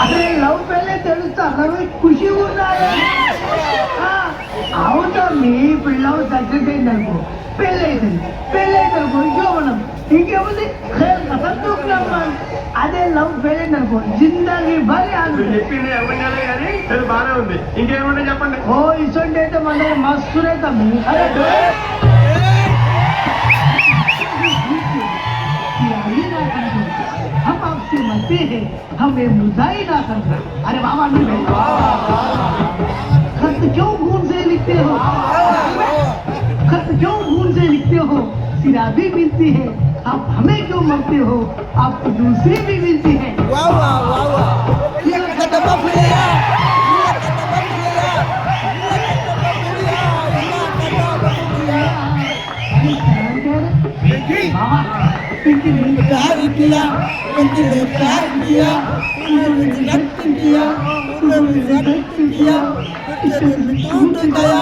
అరే లవ్ పెళ్ళే తెలుస్తా ఖుషి ఉన్నాయా అవుతా మీ పిల్లలు సక్సెస్ అయింది అనుకో పెళ్ళైతే అనుకో ఇంకేముంది అదే లవ్ ఫెయిల్ అయింది అనుకో జిందగీ భారీ చెప్పింది అవ్వగానే కానీ అది బాగానే ఉంది. ఇంకేమంటే చెప్పండి. ఓ ఇసొంటి అయితే మన మస్తురే తమ్మి हम आपसे मरते हैं हमें मुझाई ना करना अरे बाबा खत क्यों भूल से लिखते हो खत क्यों भूल से लिखते हो सिरा भी मिलती है आप हमें क्यों मरते हो आपको दूसरी भी मिलती है प्यार किया उन्होंने प्यार किया उन्होंने रक्त किया उन्होंने रक्त किया उन्होंने टूट गया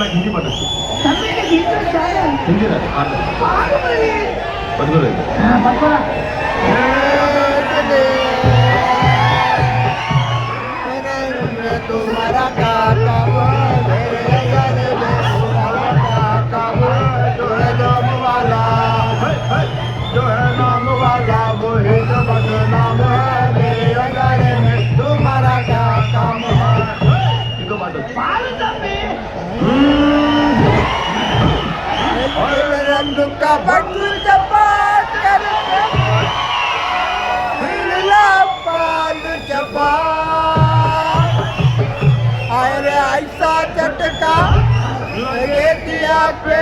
నాకు హిందీ పాట హిందీ రాదు పట్టుకోలేదు तुम्हारा काका जो है नाम वाला वो ही तो बदनाम है मेरे गाने में तुम्हारा क्या काम है ఇంకో పాట रंग का बटू चपाट करके पाल चपा अरे ऐसा चटका लगे दिया पे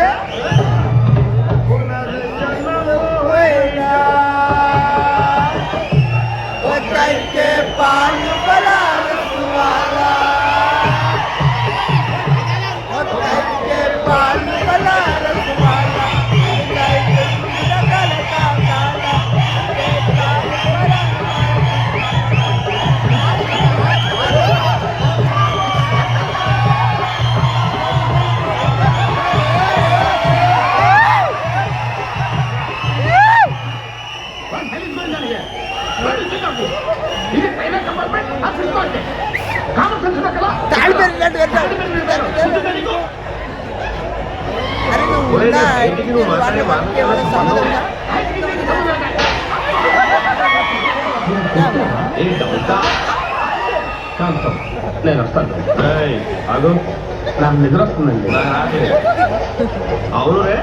करके पाल बला रसवाला करके पाल बला रसवाला నేను వస్తాను. అదో నాకు నిద్ర వస్తుందండి. అవును రే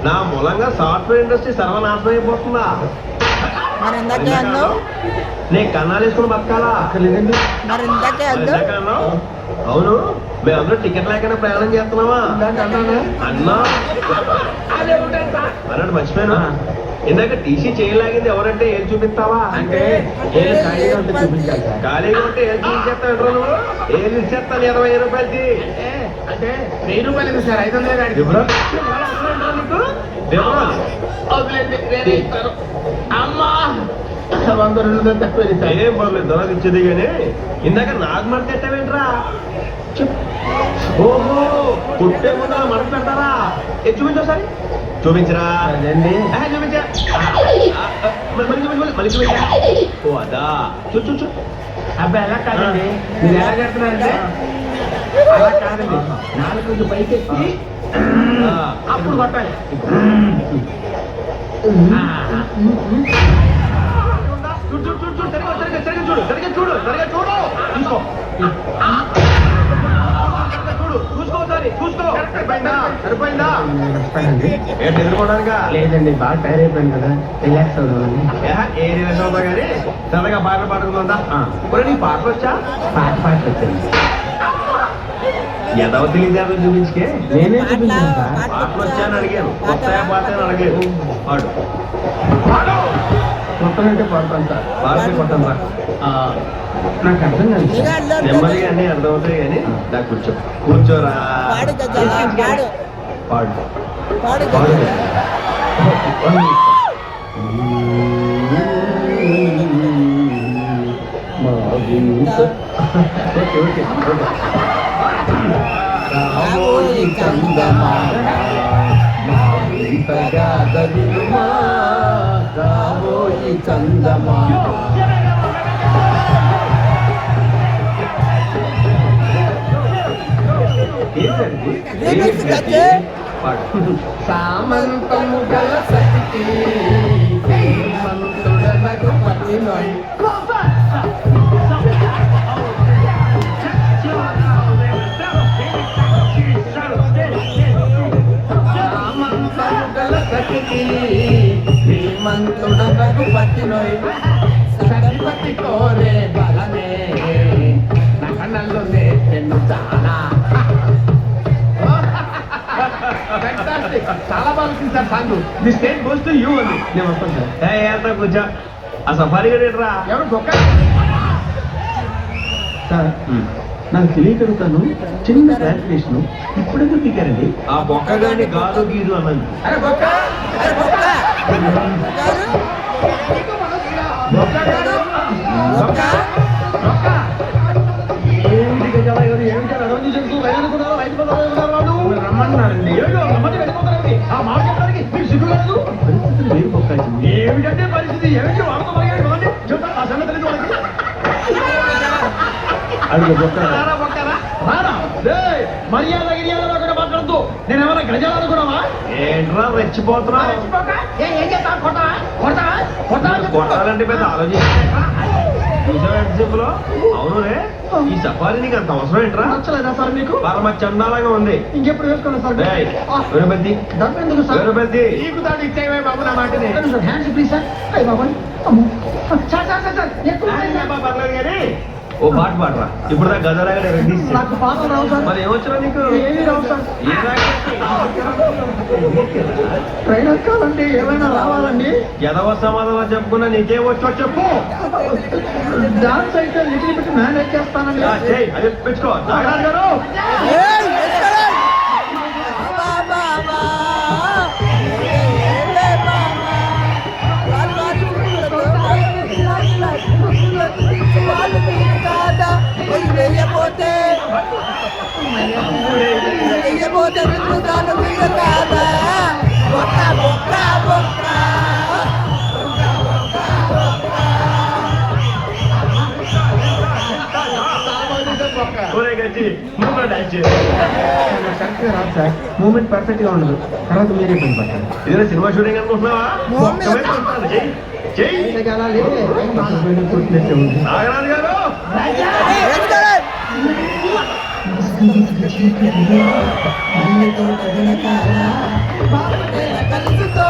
నా మూలంగా సాఫ్ట్వేర్ ఇండస్ట్రీ సర్వనాశనం అయిపోతుందా? మరి ఇందాకే అన్నావు నేను కన్నాలు వేసుకుని బతకాలా? అక్కర్లేదండి. మరి ఇందాకే అన్నావు అవును మేమందరూ టికెట్ లేకుండా ప్రయాణం చేస్తున్నావా అన్నా అన్నట్టు మర్చిపోయాను. ఇందాక టీసీ చేయలాగింది ఎవరంటే ఏం చూపిస్తావా అంటే ఖాళీగా ఉంటే ఏం చూపించేస్తావు ఎదురు నువ్వు ఏం ఇచ్చేస్తాను 20 రూపాయలకి అంటే 1000 రూపాయలు సార్ 500 అమ్మా 100 తక్కువ ఏం పర్లేదు ధర ఇచ్చేది కానీ ఇందాక నాకు మడత ఎట్టవేంట్రా ఓహో పుట్టే ముందు మడత పెడతారా చూపించు ఒకసారి చూపించరా చూపించా మళ్ళీ చూపించా ఓ అదా చూ అబ్బాయి ఎలా కాదండి మీరు ఎలా కడుతున్నారంటే అలా కాదండి 4 కొంచెం పైకి ఎత్తి అప్పుడు కొట్టాలి చూడు ఎదుర్కోవడానికా లేదండి బాగా టైర్ అయిపోయింది కదా రిలాక్స్ అవుదామని ఏ రిలాక్స్ అవుతా కానీ సరదాగా పాటలు పాడుకుందా నీ పాటలు వచ్చా పాట వచ్చాను ఎదవ తెలియదు చూపించుకే నేనే పాటలు వచ్చాను అడిగాను కొత్తగా పాట అని అడిగాను పాడు మొత్తం అంటే పాడతాను సార్ పాటలు కొట్టాను సార్ నాకు అర్థం కాదు నెమ్మదిగా అన్నీ అర్థమవుతాయి కానీ నాకు కూర్చోరా పాడు పాడు పాడు కదా. ఓకే ఓకే ఓకే రాబోయి చందమామ ఇంతగా దరిమా రాబోయి చందమామ ఏంటండి రీమిక్స్ కచ్చే. పాడు సామంతము గల సతికి శ్రీమంతుడనగు పతినోయ్ సామంతము గల సతికి శ్రీమంతుడనగు పతినోయ్ సతిపతి కోరే బలనే నకనల్లు నేర్చెను చాలా చాలా బాగా sir song the state goes to you అని నేను వస్తాను సార్ ఏ కూర్చో ఆ సఫారీ గడేట్రా ఎవరు బొక్క సార్ నాకు తెలియకడుగుతాను చిన్న క్లారిఫికేషన్ ఇప్పుడెందుకు దిగారండి ఆ బొక్కగాని గాదు గీదు అన్నది అరే బొక్క అరే బొక్క బొక్క బొక్క ఏమిటి గజాల గారు ఏమిటి అడవి చెప్తూ వెళ్ళనుకున్నారు రమ్మన్నారండి ఆ మాట చెప్పడానికి మీరు సిగ్గులేదు పరిస్థితులు వేరు బొక్క ఏమిటంటే పరిస్థితి ఏమిటి వాళ్ళతో మరిగాడు చెప్తా ఆ సంగతి తెలియదు వాళ్ళకి అడుగు బొక్క రారా మర్యాద గిర్యాద కూడా మాట్లాడుతూ నేను ఏమైనా గజాలను కూడా ఏంట్రా రెచ్చిపోతున్నావు ఏం చేస్తా కొట్టా కొట్టాలంటే పెద్ద ఆలోచన చూసావా అవునురే ఈ సఫారీ నీకు అంత అవసరం ఏంట్రా నచ్చలేదా సార్ మీకు పరమ చందాలంగా ఉంది ఇంకెప్పుడు వేసుకోండి సార్ ఏయ్, వేరుబెద్ది డబ్బు ఎందుకు సార్ వేరుబెద్ది నీకు దాన్ని ఇచ్చేవే బాబు నా మాటని హ్యాండ్స్ ప్లీజ్ సార్ అయ్యి బాబాయ్ అమ్మో సార్ ఎక్కువ పర్లేదు కానీ ఓ పాట పాడరా ఇప్పుడు దా గదరాగా రెడ్డి నాకు పాటలు రావు సార్ మరి ఏమొచ్చినా నీకు ఏమీ రావు సార్ ఏ ట్రైన్ ఎక్కాలండి ఏమైనా రావాలండి ఎదవ సమాధానం చెప్పుకున్నా నీకే వచ్చో చెప్పు డాన్స్ అయితే లిటిల్ బిట్ మేనేజ్ చేస్తానండి చెయ్యి అది పెంచుకో నాగరాజు గారు వెయ్యబోతే విద్యుతాలు మీద కాదా బొక్క బొక్క బొక్క ఒరే గచ్చి నువ్వు కూడా డాన్స్ చేయి కరెక్ట్గా రాదు సార్ మూమెంట్ పర్ఫెక్ట్ గా ఉండదు తర్వాత మీరే పని పట్టాలి ఇదేనా సినిమా షూటింగ్ అనుకుంటున్నావా చెయ్యి చెయ్యి నాగరాజు గారు కలుసుకో